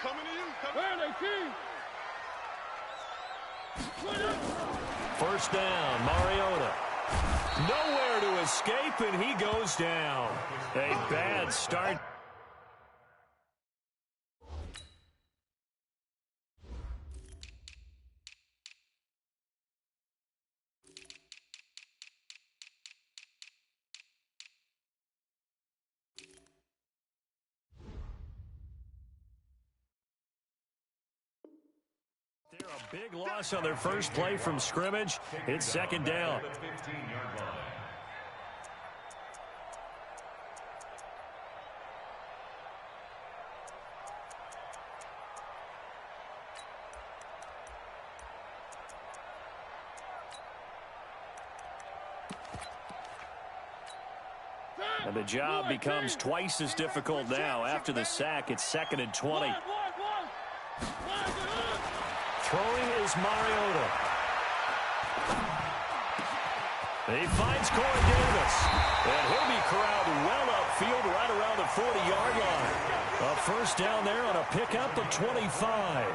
Coming to you. First down, Mariota. Nowhere to escape, and he goes down. A bad start. A big loss on their first play from scrimmage. It's second down. And the job becomes twice as difficult now. After the sack, it's 2nd and 20. Throwing is Mariota. He finds Corey Davis. And he'll be corralled well upfield right around the 40-yard line. A first down there on a pickup of 25.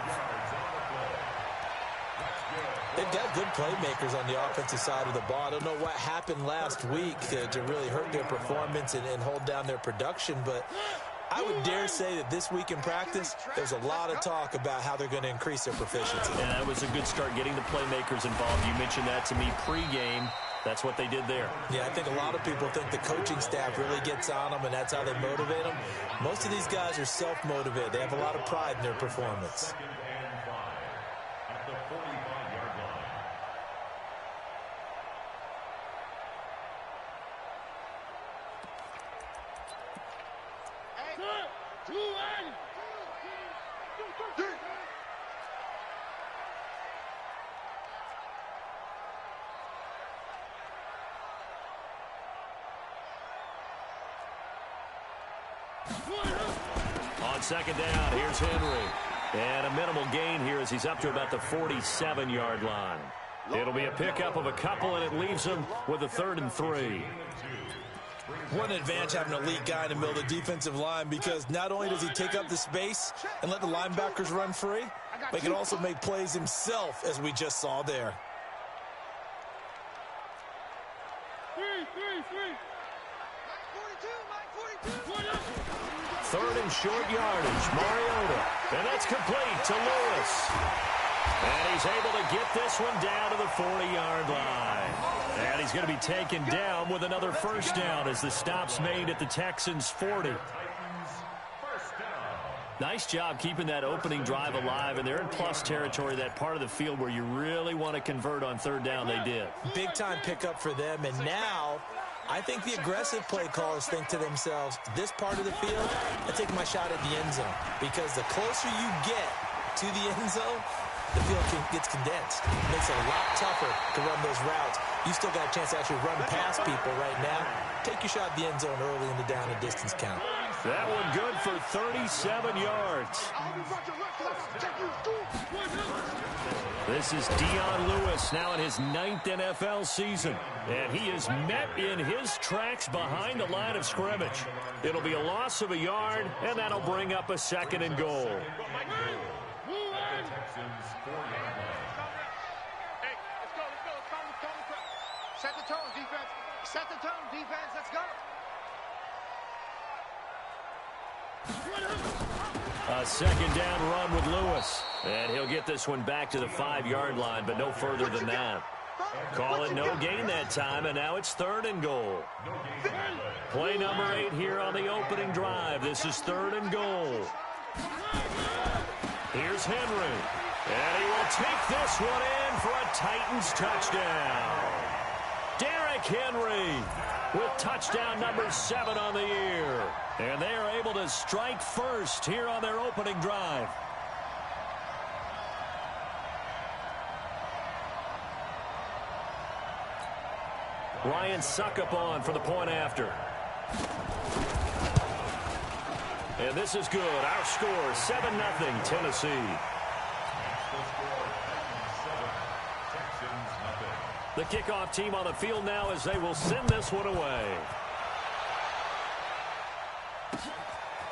They've got good playmakers on the offensive side of the ball. I don't know what happened last week to really hurt their performance and hold down their production, but I would dare say that this week in practice, there's a lot of talk about how they're going to increase their proficiency. And that was a good start, getting the playmakers involved. You mentioned that to me pregame. That's what they did there. Yeah, I think a lot of people think the coaching staff really gets on them, and that's how they motivate them. Most of these guys are self-motivated. They have a lot of pride in their performance. On second down, here's Henry. And a minimal gain here as he's up to about the 47-yard line. It'll be a pickup of a couple, and it leaves him with a 3rd and 3. What an advantage having an elite guy in the middle of the defensive line, because not only does he take up the space and let the linebackers run free, but he can also make plays himself, as we just saw there. Third and short yardage, Mariota. And that's complete to Lewis. And he's able to get this one down to the 40-yard line. And he's going to be taken down with another first down as the stop's made at the Texans' 40. Nice job keeping that opening drive alive, and they're in plus territory, that part of the field where you really want to convert on third down. They did. Big-time pickup for them, and now I think the aggressive play callers think to themselves, this part of the field, I take my shot at the end zone, because the closer you get to the end zone, the field gets condensed. It makes it a lot tougher to run those routes. You still got a chance to actually run past people right now. Take your shot at the end zone early in the down and distance count. That one good for 37 yards. This is Dion Lewis now in his 9th NFL season. And he is met in his tracks behind the line of scrimmage. It'll be a loss of a yard, and that'll bring up a 2nd and goal. Set the tone, defense. Set the tone, defense. Let's go. A second down run with Lewis. And he'll get this one back to the 5-yard line, but no further than that. Call it no gain that time, and now it's 3rd and goal. Play number 8 here on the opening drive. This is 3rd and goal. Here's Henry. And he will take this one in for a Titans touchdown. Derrick Henry with touchdown number 7 on the year. And they are able to strike first here on their opening drive. Ryan Suckup on for the point after. And this is good. Our score, 7-0 Tennessee. The kickoff team on the field now as they will send this one away.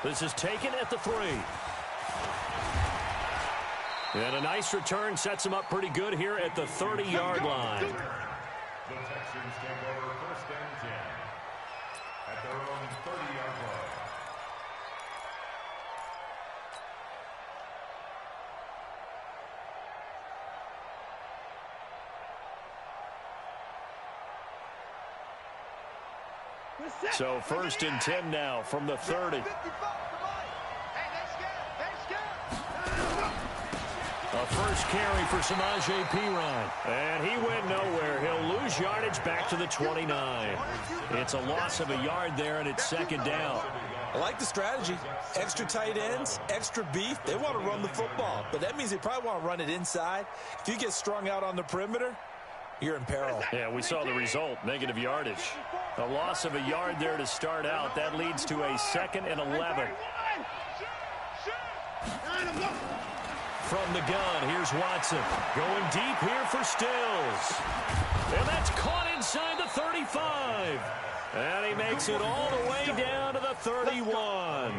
This is taken at the 3. And a nice return sets him up pretty good here at the 30-yard line. The Texans take over 1st and 10 at their own 30-yard line. So 1st and 10 now from the 30. A first carry for Samaje Perine. And he went nowhere. He'll lose yardage back to the 29. It's a loss of a yard there, and it's 2nd down. I like the strategy. Extra tight ends, extra beef. They want to run the football, but that means they probably want to run it inside. If you get strung out on the perimeter, you're in peril. Yeah, we saw the result, negative yardage. A loss of a yard there to start out. That leads to a 2nd and 11. From the gun, here's Watson. Going deep here for Stills. And that's caught inside the 35. And he makes it all the way down to the 31.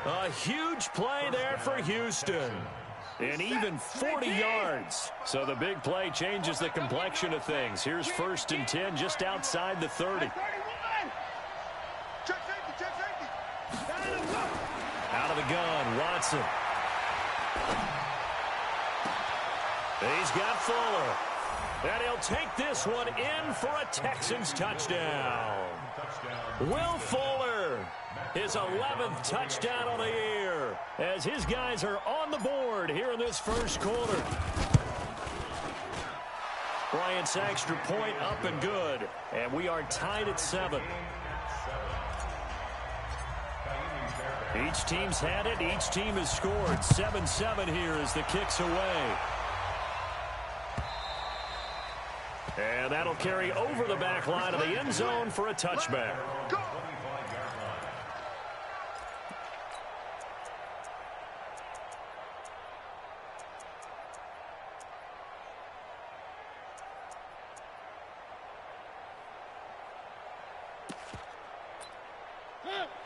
A huge play there for Houston. And even 40 yards. So the big play changes the complexion of things. Here's 1st and 10 just outside the 30. Out of the gun, Watson. He's got Fuller. And he'll take this one in for a Texans touchdown. Will Fuller, his 11th touchdown on the year, as his guys are on the board here in this first quarter. Bryant's extra point up and good, and we are tied at 7. Each team's had it. Each team has scored. 7-7 here as the kick's away. And that'll carry over the back line of the end zone for a touchback.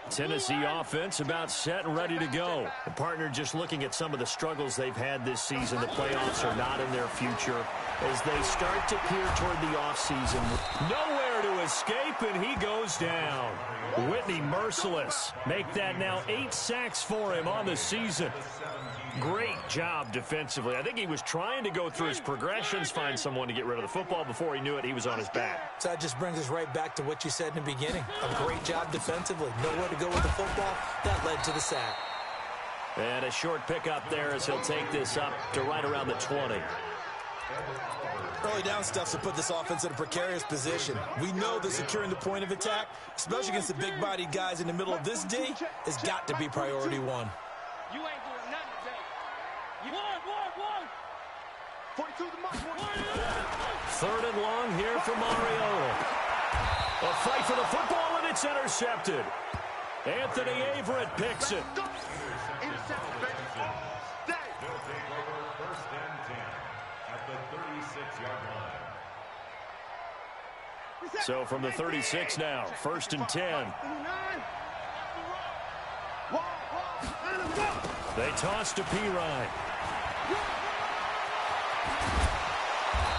Tennessee offense about set and ready to go. The partner just looking at some of the struggles they've had this season. The playoffs are not in their future as they start to peer toward the offseason. Nowhere to escape, and he goes down. Whitney merciless. Make that now 8 sacks for him on the season. Great job defensively. I think he was trying to go through his progressions, find someone to get rid of the football. Before he knew it, he was on his back. So that just brings us right back to what you said in the beginning. A great job defensively. Nowhere to go with the football. That led to the sack. And a short pickup there as he'll take this up to right around the 20. Early down stuff to put this offense in a precarious position. We know that securing the point of attack, especially against the big-bodied guys in the middle of this D, has got to be priority 1. You ain't doing nothing today. You one. 42 the mark. 3rd and long here for Mariota. A fight for the football, and it's intercepted. Anthony Averett picks it. So from the 36 now, 1st and 10. They toss to Perine.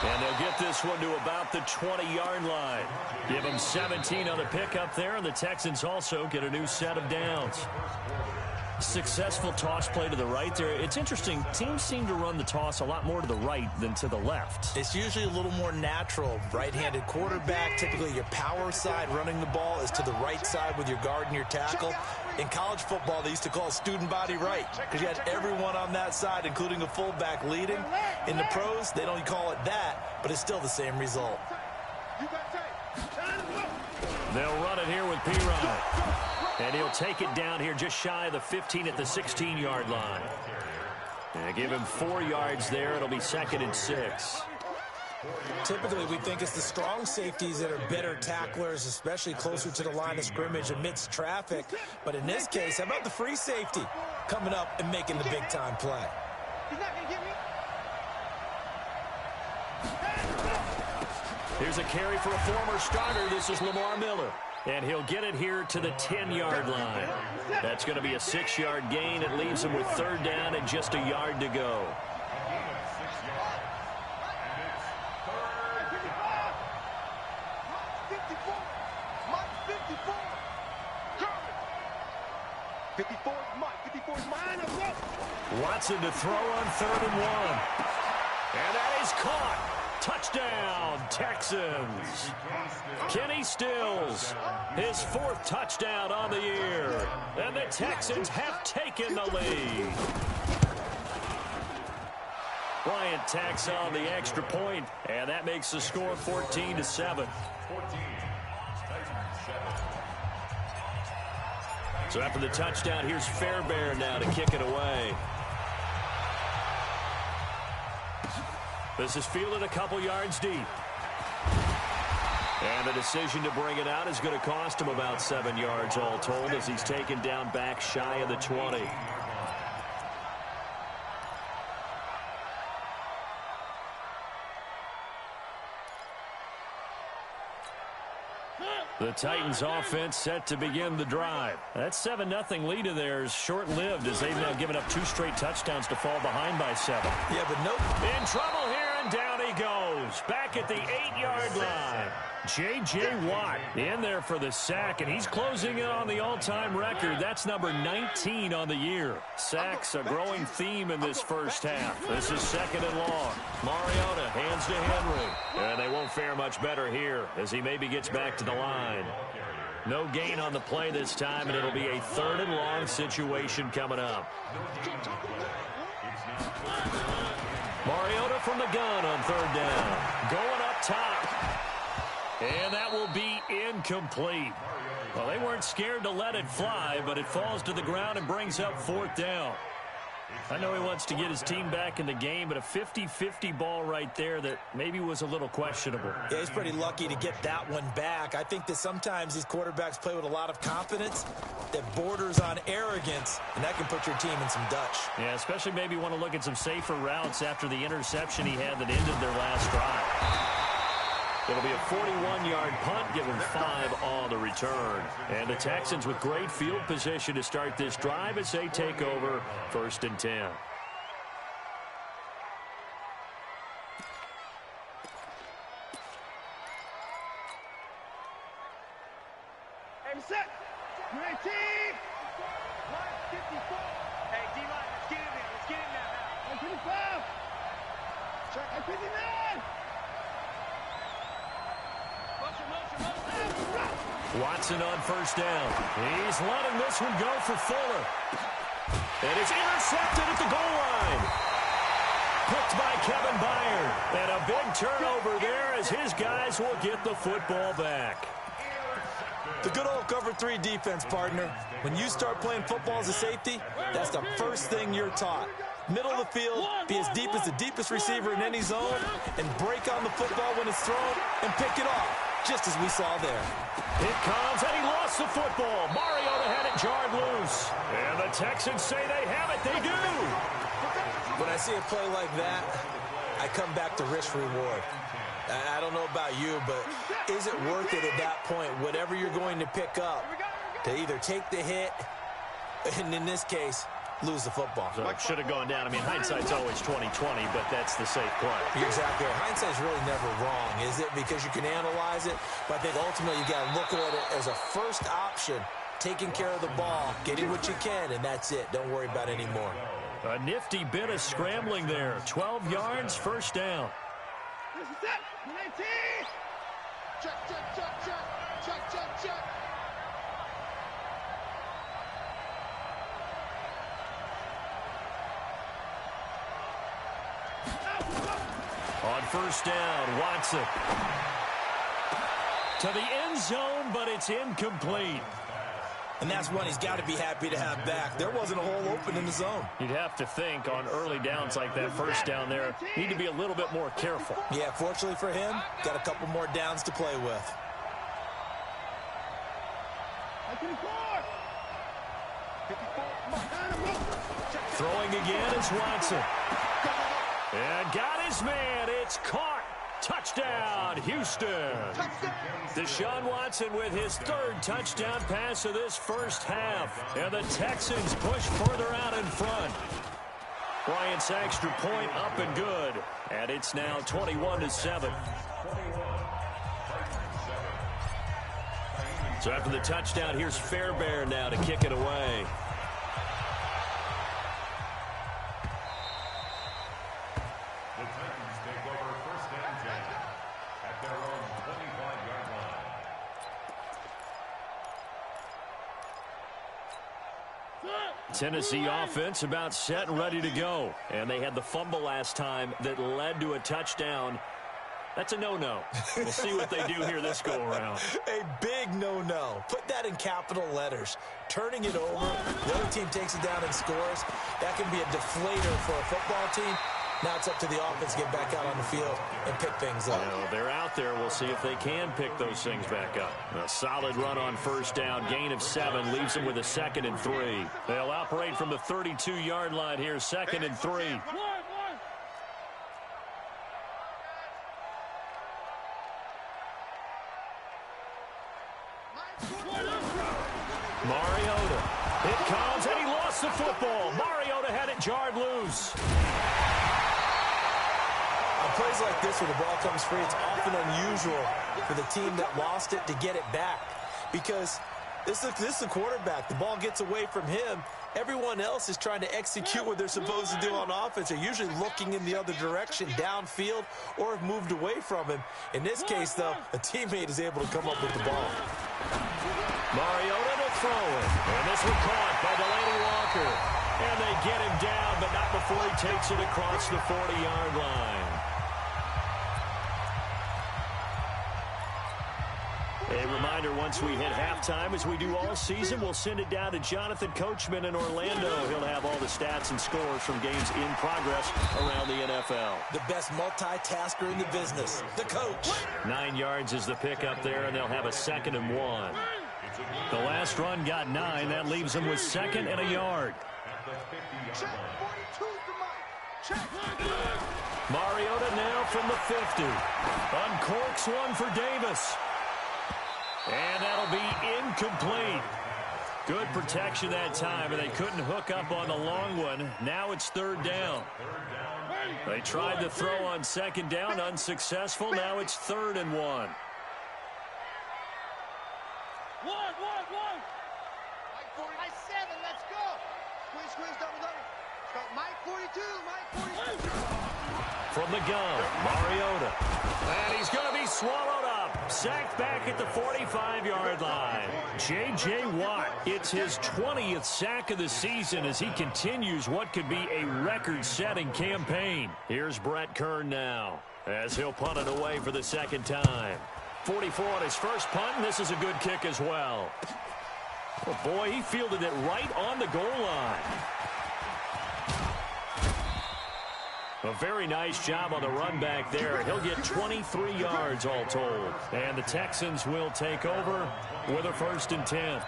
And they'll get this one to about the 20-yard line. Give them 17 on the pickup there, and the Texans also get a new set of downs. Successful toss play to the right there. It's interesting. Teams seem to run the toss a lot more to the right than to the left. It's usually a little more natural. Right-handed quarterback, typically your power side running the ball is to the right side with your guard and your tackle. In college football, they used to call student body right because you had everyone on that side, including a fullback leading. In the pros, they don't call it that, but it's still the same result. They'll run it here with Perine. And he'll take it down here just shy of the 15 at the 16-yard line. And give him 4 yards there. It'll be 2nd and 6. Typically, we think it's the strong safeties that are better tacklers, especially closer to the line of scrimmage amidst traffic. But in this case, how about the free safety coming up and making the big-time play? He's not going to get me. Here's a carry for a former starter. This is Lamar Miller. And he'll get it here to the 10-yard line. That's going to be a 6-yard gain. It leaves him with third down and just a yard to go. 54 is mine. 54 is mine. Watson to throw on 3rd and 1. And that is caught. Touchdown, Texans. Kenny Stills, his 4th touchdown on the year. And the Texans have taken the lead. Bryant tacks on the extra point, and that makes the score 14-7. So after the touchdown, here's Fairbairn now to kick it away. This is fielded a couple yards deep. And the decision to bring it out is going to cost him about 7 yards all told as he's taken down back shy of the 20. The Titans offense set to begin the drive. That 7-0 lead of theirs short-lived as they've now given up 2 straight touchdowns to fall behind by 7. Yeah, but nope. In trouble here, and down he goes. Back at the 8-yard line. J.J. Watt in there for the sack, and he's closing in on the all-time record. That's number 19 on the year. Sacks a growing theme in this first half. This is 2nd and long. Mariota hands to Henry. And they won't fare much better here as he maybe gets back to the line. No gain on the play this time, and it'll be a 3rd and long situation coming up. Mariota from the gun on 3rd down. Going up top. And that will be incomplete. Well, they weren't scared to let it fly, but it falls to the ground and brings up 4th down. I know he wants to get his team back in the game, but a 50-50 ball right there that maybe was a little questionable. Yeah, he's pretty lucky to get that one back. I think that sometimes these quarterbacks play with a lot of confidence that borders on arrogance, and that can put your team in some Dutch. Yeah, especially maybe want to look at some safer routes after the interception he had that ended their last drive. It'll be a 41-yard punt, give them 5 on the return. And the Texans with great field position to start this drive as they take over 1st and 10. Hey, set. 19. 54. Hey, D-line, let's get in there. Let's get in there now. 55. Check. 59. Watson on 1st down. He's letting this one go for Fuller. And it's intercepted at the goal line. Picked by Kevin Byard. And a big turnover there as his guys will get the football back. The good old cover 3 defense, partner. When you start playing football as a safety, that's the first thing you're taught. Middle of the field, be as deep as the deepest receiver in any zone, and break on the football when it's thrown and pick it off, just as we saw there. It comes, and he lost the football. Mariota had it jarred loose. And the Texans say they have it. They do. When I see a play like that, I come back to risk reward. I don't know about you, but is it worth it at that point, whatever you're going to pick up, to either take the hit, and in this case, lose the football? So it should have gone down. I mean, hindsight's always 20/20, but that's the safe play. You're exactly right. Hindsight's really never wrong, is it? Because you can analyze it, but I think ultimately you got to look at it as a first option, taking care of the ball, getting what you can, and that's it. Don't worry about any more. A nifty bit of scrambling there. 12 yards, 1st down. This is it. 19. Check, check, check, check. Check, check, check. On 1st down, Watson. To the end zone, but it's incomplete. And that's one he's got to be happy to have back. There wasn't a hole open in the zone. You'd have to think on early downs like that 1st down there, need to be a little bit more careful. Yeah, fortunately for him, got a couple more downs to play with. Throwing again is Watson. And got his man. It's caught. Touchdown, Houston. Deshaun Watson with his third touchdown pass of this first half. And the Texans push further out in front. Bryant's extra point up and good. And it's now 21-7. So after the touchdown, here's Fairbairn now to kick it away. The Titans take over first and 10 at their own 25-yard line. Tennessee offense about set and ready to go. And they had the fumble last time that led to a touchdown. That's a no-no. We'll see what they do here this go-around. A big no-no. Put that in capital letters. Turning it over, the other team takes it down and scores. That can be a deflator for a football team. Now it's up to the offense to get back out on the field and pick things up. Well, they're out there. We'll see if they can pick those things back up. A solid run on first down. Gain of 7 leaves them with a 2nd and 3. They'll operate from the 32-yard line here. 2nd and 3. Mariota. It comes, and he lost the football. Mariota had it jarred loose. On plays like this where the ball comes free, it's often unusual for the team that lost it to get it back. Because this is the quarterback. The ball gets away from him. Everyone else is trying to execute what they're supposed to do on offense. They're usually looking in the other direction, downfield, or have moved away from him. In this case, though, a teammate is able to come up with the ball. Mariota to throw it. And this one caught by Delaney Walker. And they get him down, but not before he takes it across the 40-yard line. A reminder, once we hit halftime, as we do all season, we'll send it down to Jonathan Coachman in Orlando. He'll have all the stats and scores from games in progress around the NFL. The best multitasker in the business, the coach. 9 yards is the pickup there, and they'll have a 2nd and 1. The last run got 9. That leaves them with 2nd and a yard. Mariota now from the 50. Uncorks one for Davis. And that'll be incomplete. Good protection that time, and they couldn't hook up on the long one. Now it's 3rd down. They tried to throw on 2nd down, unsuccessful. Now it's 3rd and 1. One. Mike 7, let's go. Squeeze, double. Start Mike 42, Mike 42. From the gun, Mariota. And he's going to be swallowed up. Sacked back at the 45-yard line. J.J. Watt, it's his 20th sack of the season as he continues what could be a record-setting campaign. Here's Brett Kern now as he'll punt it away for the 2nd time. 44 on his first punt, and this is a good kick as well. Oh boy, he fielded it right on the goal line. A very nice job on the run back there. He'll get 23 yards all told. And the Texans will take over with a 1st and 10.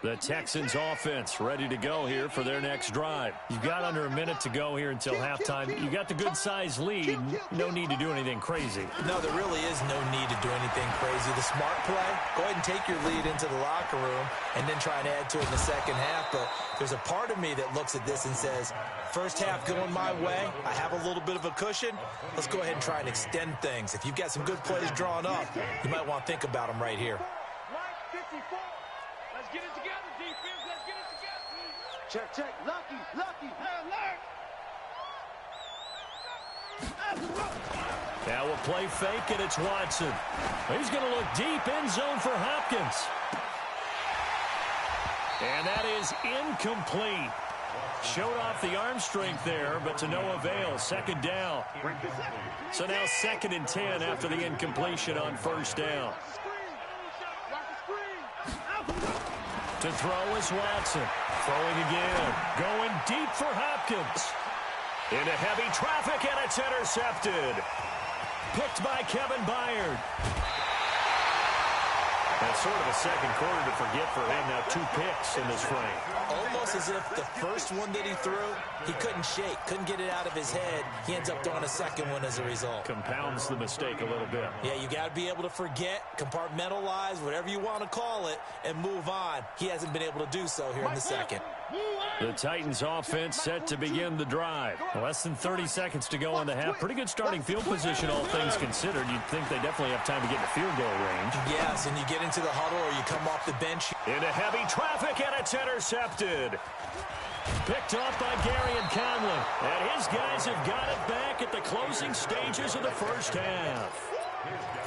The Texans offense ready to go here for their next drive. You've got under a minute to go here until halftime. You got the good-sized lead. No need to do anything crazy. No, there really is no need to do anything crazy. The smart play, go ahead and take your lead into the locker room and then try and add to it in the second half. But there's a part of me that looks at this and says, first half going my way. I have a little bit of a cushion. Let's go ahead and try and extend things. If you've got some good plays drawn up, you might want to think about them right here. Mike 54. Let's get it together, defense. Let's get it together. Check. Lucky. Now we'll play fake, and it's Watson. He's going to look deep end zone for Hopkins. And that is incomplete. Showed off the arm strength there, but to no avail. 2nd down. So now 2nd and 10 after the incompletion on 1st down. To throw is Watson. Throwing again. Going deep for Hopkins. Into heavy traffic, and it's intercepted. Picked by Kevin Byard. That's sort of a second quarter to forget for him. Now 2 picks in this frame. Almost as if the first one that he threw, he couldn't shake, couldn't get it out of his head. He ends up throwing a second one as a result. Compounds the mistake a little bit. Yeah, you got to be able to forget, compartmentalize, whatever you want to call it, and move on. He hasn't been able to do so here in the second. The Titans offense set to begin the drive. Less than 30 seconds to go in the half. Pretty good starting field position, all things considered. You'd think they definitely have time to get in the field goal range. Yes, and you get into the huddle or you come off the bench. Into heavy traffic, and it's intercepted. Picked off by Gary and Conley. And his guys have got it back at the closing stages of the first half.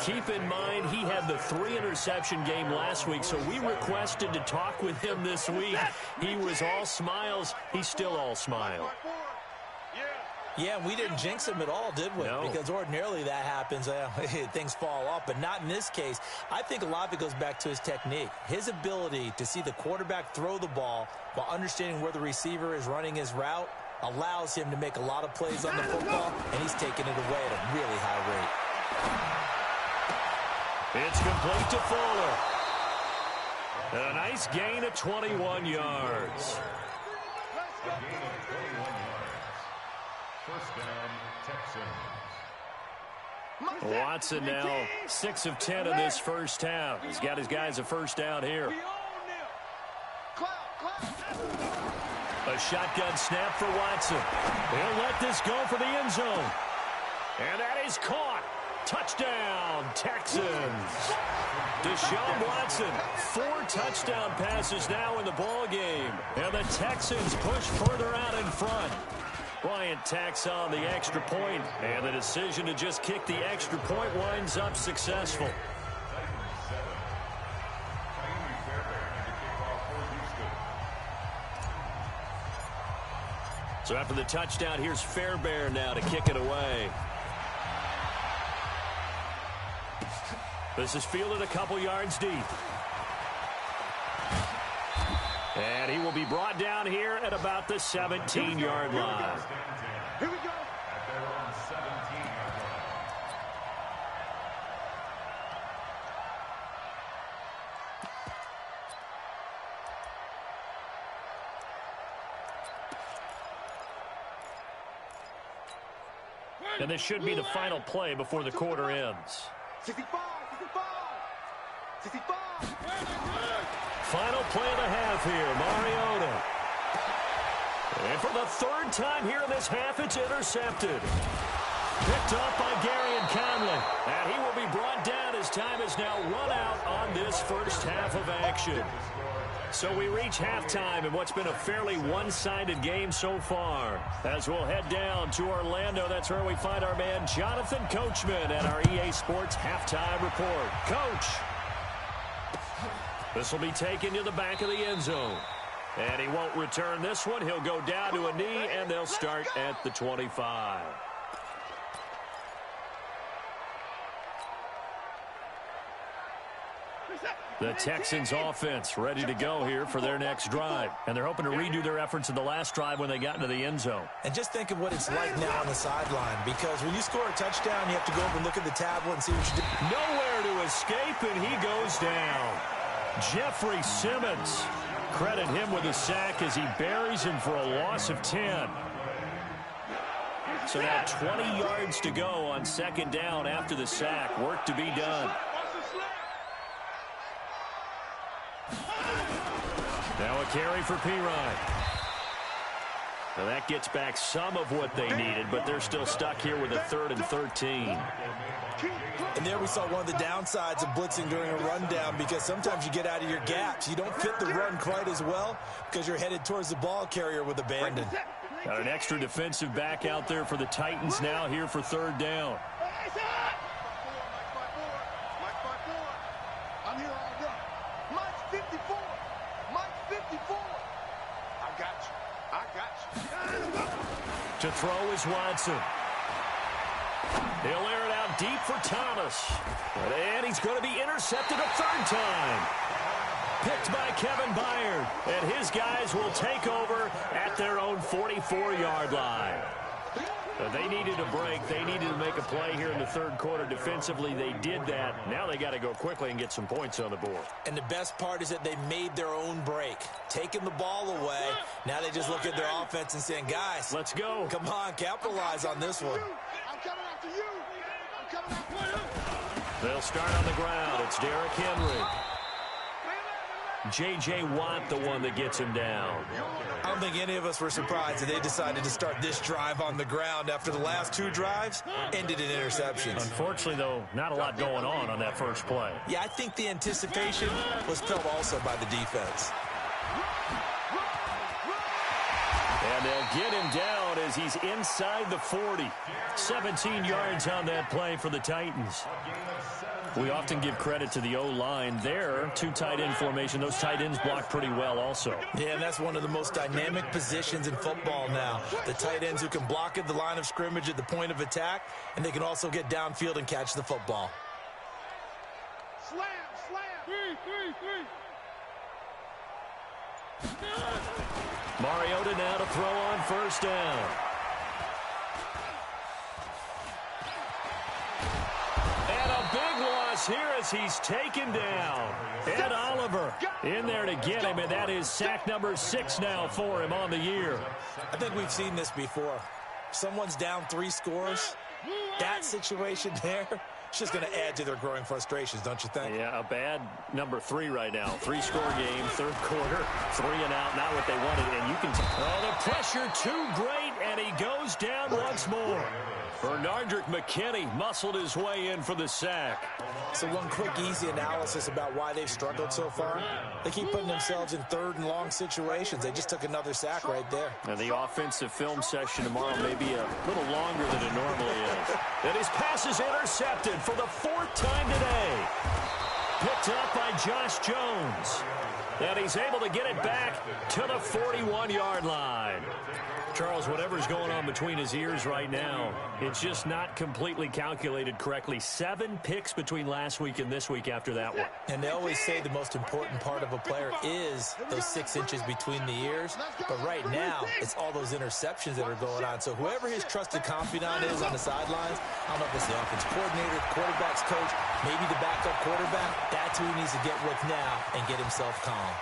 Keep in mind, he had the 3-interception game last week, so we requested to talk with him this week. He was all smiles. He's still all smile. Yeah, we didn't jinx him at all, did we? No. Because ordinarily that happens. Things fall off, but not in this case. I think a lot of it goes back to his technique. His ability to see the quarterback throw the ball while understanding where the receiver is running his route allows him to make a lot of plays on the football, and he's taking it away at a really high rate. It's complete to Fuller. And a nice gain of 21 yards. First down, Texans. Watson now 6 of 10 in this first half. He's got his guys a first down here. A shotgun snap for Watson. He'll let this go for the end zone. And that is caught. Touchdown, Texans. Deshaun Watson, 4 touchdown passes now in the ball game. And the Texans push further out in front. Bryant tacks on the extra point, and the decision to just kick the extra point winds up successful. So after the touchdown, here's Fairbairn now to kick it away. This is fielded a couple yards deep. And he will be brought down here at about the 17-yard line. Here we go. At their own 17-yard line. And this should be the final play before the quarter ends. 65, 65, 65. Final play of the half here, Mariota. And for the 3rd time here in this half, it's intercepted. Picked off by Gary and Conley. And he will be brought down as time is now run out on this first half of action. So we reach halftime in what's been a fairly one-sided game so far. As we'll head down to Orlando, that's where we find our man Jonathan Coachman at our EA Sports Halftime Report. Coach. This will be taken to the back of the end zone. And he won't return this one. He'll go down to a knee, and they'll start at the 25. The Texans offense ready to go here for their next drive. And they're hoping to redo their efforts in the last drive when they got into the end zone. And just think of what it's like now on the sideline, because when you score a touchdown, you have to go over and look at the tablet and see what you did. Nowhere to escape, and he goes down. Jeffrey Simmons. Credit him with a sack as he buries him for a loss of 10. So now 20 yards to go on 2nd down after the sack. Work to be done. Now a carry for Pirine. Now that gets back some of what they needed, but they're still stuck here with a 3rd and 13. And there we saw one of the downsides of blitzing during a rundown, because sometimes you get out of your gaps. You don't fit the run quite as well because you're headed towards the ball carrier with abandon. Got an extra defensive back out there for the Titans now here for 3rd down. I'm here all day. Mike's 54. Mike's 54. I got you. I got you. To throw is Watson. He'll air it out deep for Thomas. And he's going to be intercepted a 3rd time. picked by Kevin Byard. And his guys will take over at their own 44-yard line. They needed a break. They needed to make a play here in the third quarter. Defensively, they did that. Now they got to go quickly and get some points on the board. And the best part is that they made their own break, taking the ball away. Now they just look at their offense and saying, guys, let's go. Come on, capitalize on this one. I'm coming after you. I'm coming after you. They'll start on the ground. It's Derrick Henry. J.J. Watt, the one that gets him down. I don't think any of us were surprised that they decided to start this drive on the ground after the last two drives ended in interceptions. Unfortunately, though, not a lot going on that first play. Yeah, I think the anticipation was felt also by the defense. And they'll get him down as he's inside the 40. 17 yards on that play for the Titans. We often give credit to the O-line there. Two tight end formation. Those tight ends block pretty well also. Yeah, and that's one of the most dynamic positions in football now. The tight ends who can block at the line of scrimmage at the point of attack, and they can also get downfield and catch the football. Slam, slam. Three. Mariota now to throw on first down. And a big loss here as he's taken down. Ed Oliver in there to get him, and that is sack number 6 now for him on the year. I think we've seen this before. Someone's down 3 scores. That situation there, it's just going to add to their growing frustrations, don't you think? Yeah, a bad number 3 right now. 3-score game, third quarter, 3 and out, not what they wanted. And you can the pressure too great, and he goes down once more. Bernardrick McKinney muscled his way in for the sack. So one quick, easy analysis about why they've struggled so far. They keep putting themselves in third and long situations. They just took another sack right there. And the offensive film session tomorrow may be a little longer than it normally is. And his pass is intercepted for the 4th time today. Picked up by Josh Jones. And he's able to get it back to the 41-yard line. Charles, whatever's going on between his ears right now, it's just not completely calculated correctly. 7 picks between last week and this week after that one. And they always say the most important part of a player is those 6 inches between the ears. But right now, it's all those interceptions that are going on. So whoever his trusted confidant is on the sidelines, I don't know if it's the offensive coordinator, quarterback's coach, maybe the backup quarterback, that's who he needs to get with now and get himself calm.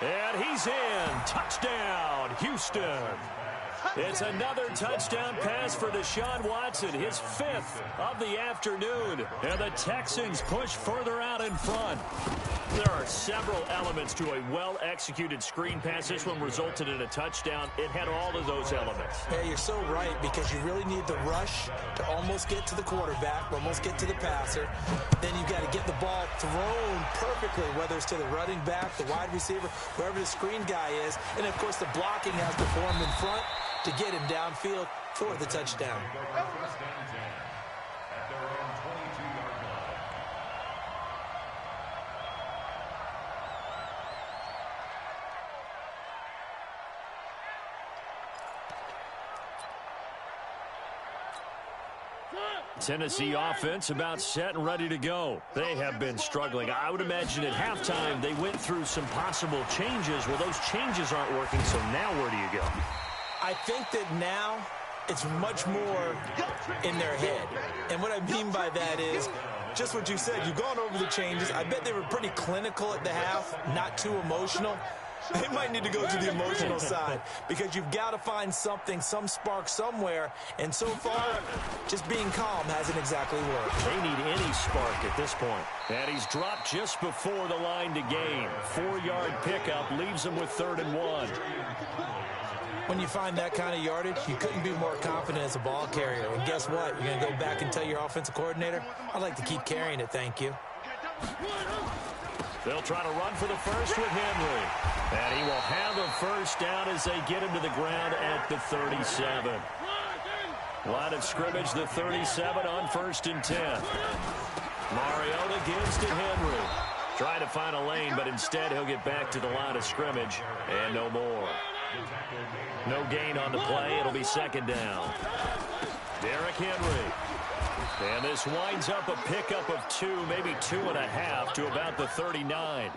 And he's in. Touchdown, Houston. It's another touchdown pass for Deshaun Watson, his 5th of the afternoon. And the Texans push further out in front. There are several elements to a well-executed screen pass. This one resulted in a touchdown. It had all of those elements. Hey, you're so right, because you really need the rush to almost get to the quarterback, almost get to the passer. Then you've got to get the ball thrown perfectly, whether it's to the running back, the wide receiver, wherever the screen guy is. And, of course, the blocking has to form in front to get him downfield for the touchdown. Tennessee offense about set and ready to go. They have been struggling. I would imagine at halftime they went through some possible changes. Well, those changes aren't working, so now where do you go? I think that now it's much more in their head. And what I mean by that is just what you said. You've gone over the changes. I bet they were pretty clinical at the half, not too emotional. They might need to go to the emotional side because you've got to find something, some spark somewhere. And so far, just being calm hasn't exactly worked. They need any spark at this point. And he's dropped just before the line to gain. 4-yard pickup leaves him with 3rd and 1. When you find that kind of yardage, you couldn't be more confident as a ball carrier. And guess what? You're going to go back and tell your offensive coordinator, I'd like to keep carrying it, thank you. They'll try to run for the first with Henry. And he will have a first down as they get him to the ground at the 37. Line of scrimmage, the 37 on 1st and 10. Mariota gives to Henry. Trying to find a lane, but instead he'll get back to the line of scrimmage. And no more. No gain on the play. It'll be 2nd down. Derrick Henry. And this winds up a pickup of 2, maybe 2.5 to about the 39.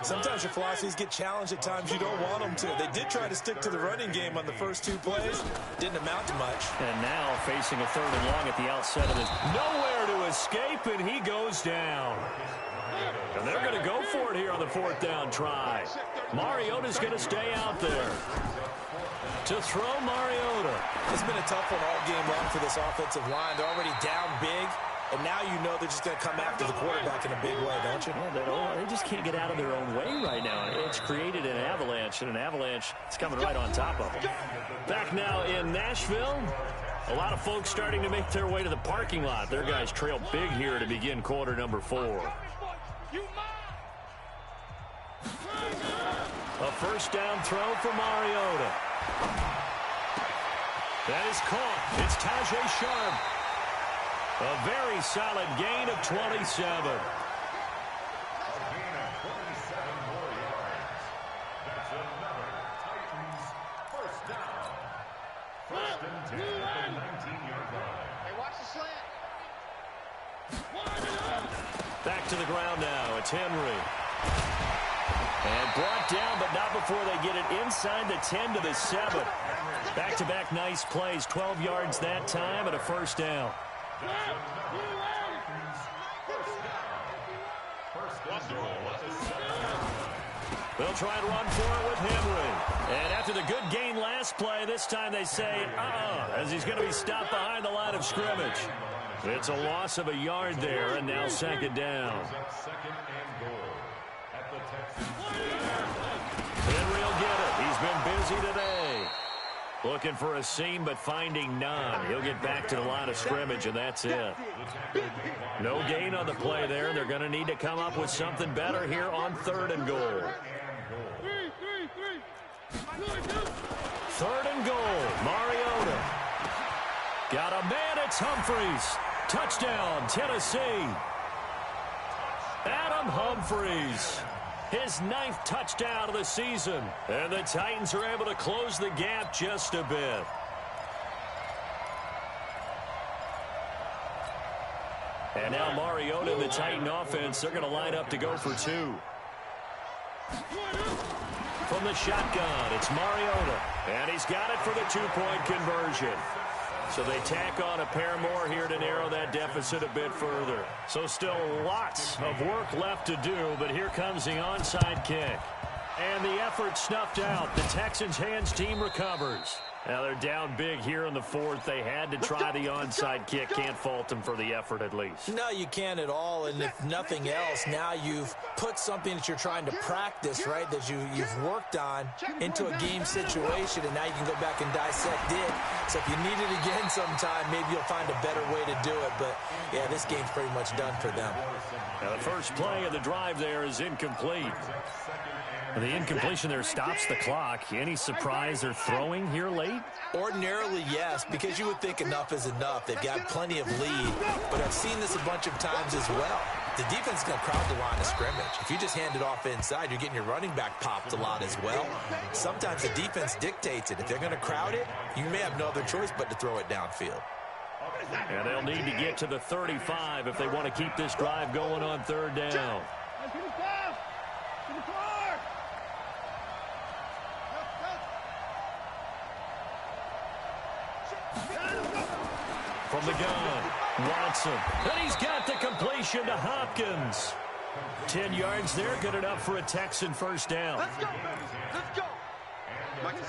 Sometimes your philosophies get challenged at times you don't want them to. They did try to stick to the running game on the first 2 plays. Didn't amount to much. And now facing a 3rd and long at the outset of this. Nowhere to escape, and he goes down. And they're going to go for it here on the 4th down try. Mariota's going to stay out there. To throw Mariota. It's been a tough one all game long for this offensive line. They're already down big, and now you know they're just going to come after the quarterback in a big way, don't you? Yeah, they just can't get out of their own way right now. It's created an avalanche, and an avalanche is coming right on top of them. Back now in Nashville, a lot of folks starting to make their way to the parking lot. Their guys trail big here to begin quarter number 4. A 1st down throw for Mariota. That is caught. It's Tajay Sharp. A very solid gain of 27. That's another Titans first down. 1st and 10 at the 19-yard line. Hey, watch the slant. Back to the ground now. It's Henry. And brought down, but not before they get it inside the 10 to the 7. Back-to-back nice plays. 12 yards that time and a 1st down. They'll try and run for it with Henry. And after the good gain last play, this time they say, as he's going to be stopped behind the line of scrimmage. It's a loss of a yard there, and now 2nd down. Henry will get it. He's been busy today. Looking for a seam, but finding none. He'll get back to the line of scrimmage, and that's it. No gain on the play there. They're going to need to come up with something better here on 3rd and goal. 3rd and goal. Mariota. Got a man. It's Humphries. Touchdown, Tennessee. Adam Humphries. His 9th touchdown of the season. And the Titans are able to close the gap just a bit. And now Mariota and the Titan offense, they're going to line up to go for 2. From the shotgun, it's Mariota. And he's got it for the 2-point conversion. So they tack on a pair more here to narrow that deficit a bit further. So still lots of work left to do, but here comes the onside kick. And the effort snuffed out. The Texans' hands team recovers. Now they're down big here in the 4th. They had to try the onside kick. Can't fault them for the effort at least. No, you can't at all. And if nothing else, now you've put something that you're trying to practice, right, that you've worked on into a game situation, and now you can go back and dissect it. So if you need it again sometime, maybe you'll find a better way to do it. But, yeah, this game's pretty much done for them. Now the first play of the drive there is incomplete. And the incompletion there stops the clock. Any surprise they're throwing here late? Ordinarily, yes, because you would think enough is enough. They've got plenty of lead, but I've seen this a bunch of times as well. The defense is going to crowd the line of scrimmage. If you just hand it off inside, you're getting your running back popped a lot as well. Sometimes the defense dictates it. If they're going to crowd it, you may have no other choice but to throw it downfield. And they'll need to get to the 35 if they want to keep this drive going on 3rd down. From the gun, Watson. And he's got the completion to Hopkins. 10 yards there, good enough for a Texan 1st down. Let's go. Let's go.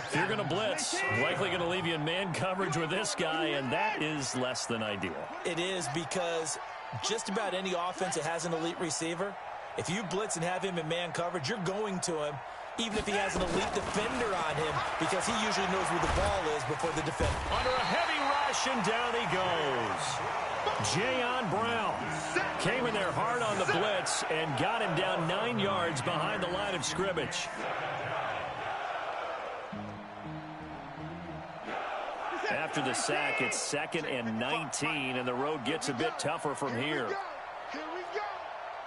If you're going to blitz, likely going to leave you in man coverage with this guy, and that is less than ideal. It is, because just about any offense that has an elite receiver, if you blitz and have him in man coverage, you're going to him, even if he has an elite defender on him, because he usually knows where the ball is before the defender. Under a heavy rush, and down he goes. Jayon Brown came in there hard on the blitz and got him down 9 yards behind the line of scrimmage. After the sack, it's 2nd and 19, and the road gets a bit tougher from here. Here we go.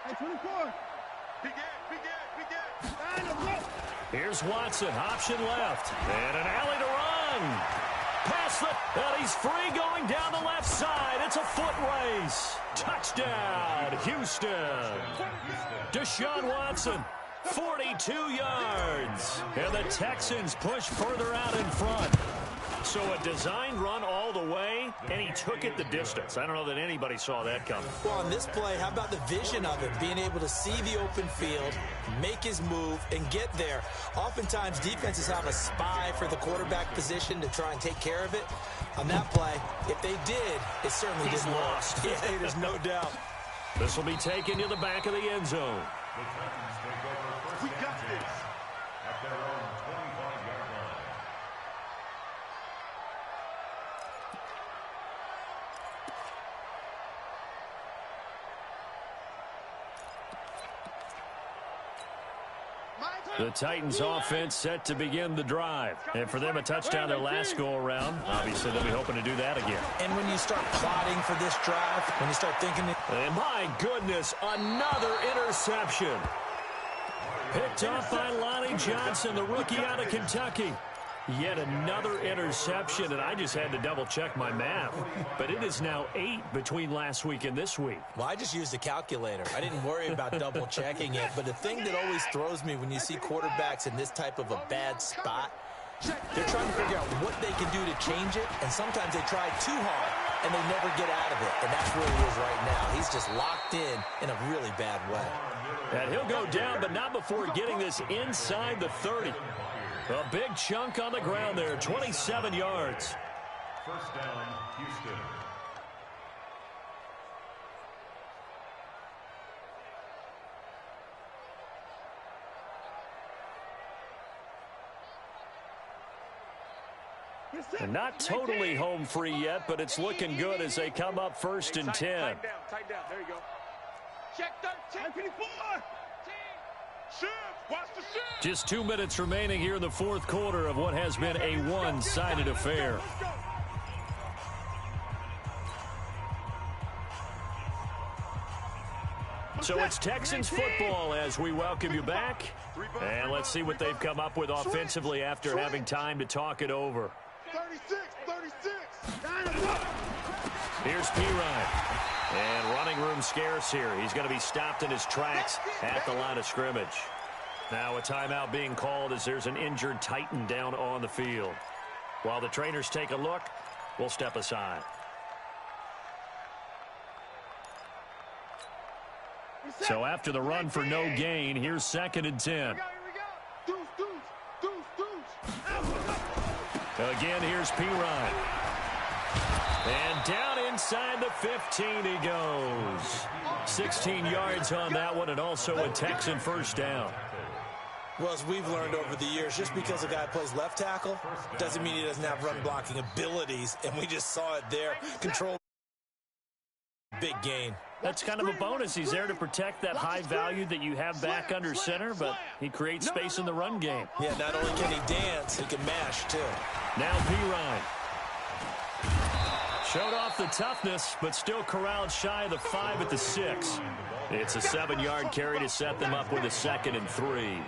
Hey, 24. Begin. Here's Watson, option left, and an alley to run. Pass and he's free going down the left side. It's a foot race. Touchdown, Houston. Deshaun Watson, 42 yards. And the Texans push further out in front. So a designed run all the way, and he took it the distance. I don't know that anybody saw that coming. Well, on this play, how about the vision of him, being able to see the open field, make his move, and get there. Oftentimes, defenses have a spy for the quarterback position to try and take care of it. On that play, if they did, it certainly didn't lost. work. Yeah, there's no doubt. This will be taken to the back of the end zone. We got this. At their own 25-yard line. The Titans offense set to begin the drive. And for them, a touchdown their last go-around. Obviously, they'll be hoping to do that again. And when you start plotting for this drive, when you start thinking... And my goodness, another interception. Picked off by Lonnie Johnson, the rookie out of Kentucky. Yet another interception, and I just had to double-check my math. But it is now 8 between last week and this week. Well, I just used a calculator. I didn't worry about double-checking it. But the thing that always throws me when you see quarterbacks in this type of a bad spot, they're trying to figure out what they can do to change it, and sometimes they try too hard, and they never get out of it. And that's where he is right now. He's just locked in a really bad way. And he'll go down, but not before getting this inside the 30. A big chunk on the ground there, 27 yards. First down, Houston. And not totally home free yet, but it's looking good as they come up 1st and 10. Tight down. There you go. Check 13. 54. Shift. Watch the shift. Just 2 minutes remaining here in the fourth quarter of what has been a one-sided affair. So it's Texans football as we welcome you back. And let's see what they've come up with offensively after having time to talk it over. 36. Here's Pirine. And running room scarce here. He's going to be stopped in his tracks at the line of scrimmage. Now a timeout being called as there's an injured Titan down on the field. While the trainers take a look, we'll step aside. So after the run for no gain, here's 2nd and 10. Again, here's Pirine. And down inside the 15 he goes. 16 yards on that one, and also a Texan first down. Well, as we've learned over the years, just because a guy plays left tackle doesn't mean he doesn't have run-blocking abilities, and we just saw it there. Control, big gain. That's kind of a bonus. He's there to protect that high value that you have back under center, but he creates space in the run game. Yeah, not only can he dance, he can mash, too. Now Pirine. Showed off the toughness, but still corralled shy of the 5 at the 6. It's a 7-yard carry to set them up with a 2nd and 3.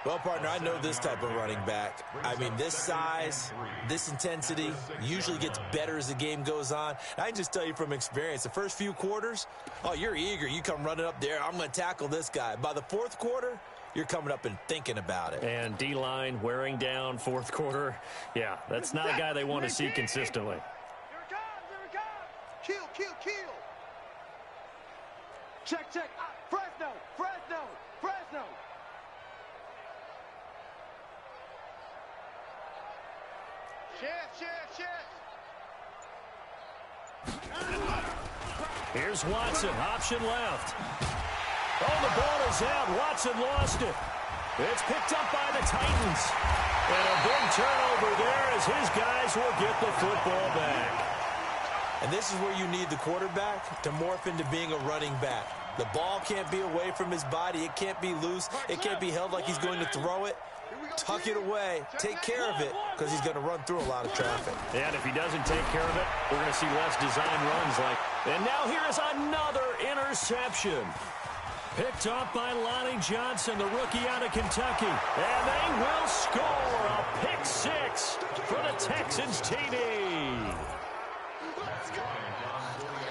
Well, partner, I know this type of running back. I mean, this size, this intensity usually gets better as the game goes on. I can just tell you from experience, the first few quarters, oh, you're eager. You come running up there, I'm going to tackle this guy. By the fourth quarter, you're coming up and thinking about it. And D-line wearing down fourth quarter. Yeah, that's not a guy they want to see consistently. Here it comes. Kill. Check. Fresno. Shift. Here's Watson, option left. Oh, the ball is out. Watson lost it. It's picked up by the Titans. And a big turnover there as his guys will get the football back. And this is where you need the quarterback to morph into being a running back. The ball can't be away from his body. It can't be loose. It can't be held like he's going to throw it. Tuck it away. Take care of it because he's going to run through a lot of traffic. And if he doesn't take care of it, we're going to see less design runs like. And now here is another interception. Picked off by Lonnie Johnson, the rookie out of Kentucky. And they will score a pick six for the Texans TD.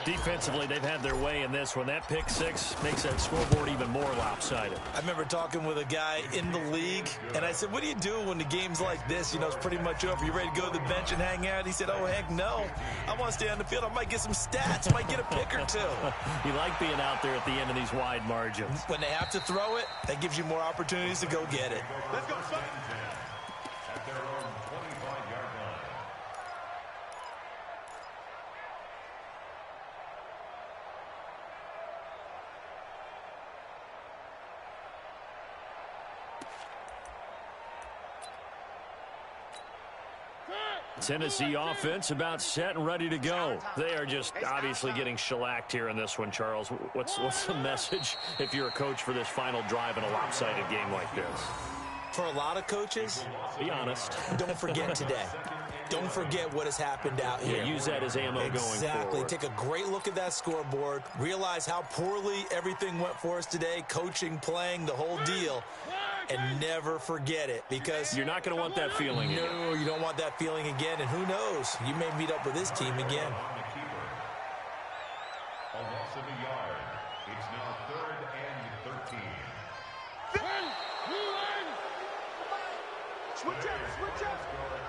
Defensively, they've had their way in this one. That pick six makes that scoreboard even more lopsided. I remember talking with a guy in the league, and I said, what do you do when the game's like this? You know, it's pretty much over. You ready to go to the bench and hang out? He said, oh, heck no. I want to stay on the field. I might get some stats. I might get a pick or two. You like being out there at the end of these wide margins. When they have to throw it, that gives you more opportunities to go get it. Let's go, son. At their own 25-yard line. Tennessee offense about set and ready to go. They are just obviously getting shellacked here in this one, Charles. What's the message if you're a coach for this final drive in a lopsided game like this? For a lot of coaches, Be honest. don't forget today. Don't forget what has happened out here. Yeah, use that as ammo going forward. Exactly. Take a great look at that scoreboard. Realize how poorly everything went for us today. Coaching, playing, the whole deal. And never forget it, because You're not going to want that feeling again. no, you don't want that feeling again. And who knows? You may meet up with this team again. On the keeper. A loss of a yard. It's now 3rd and 13. Switch up, switch up.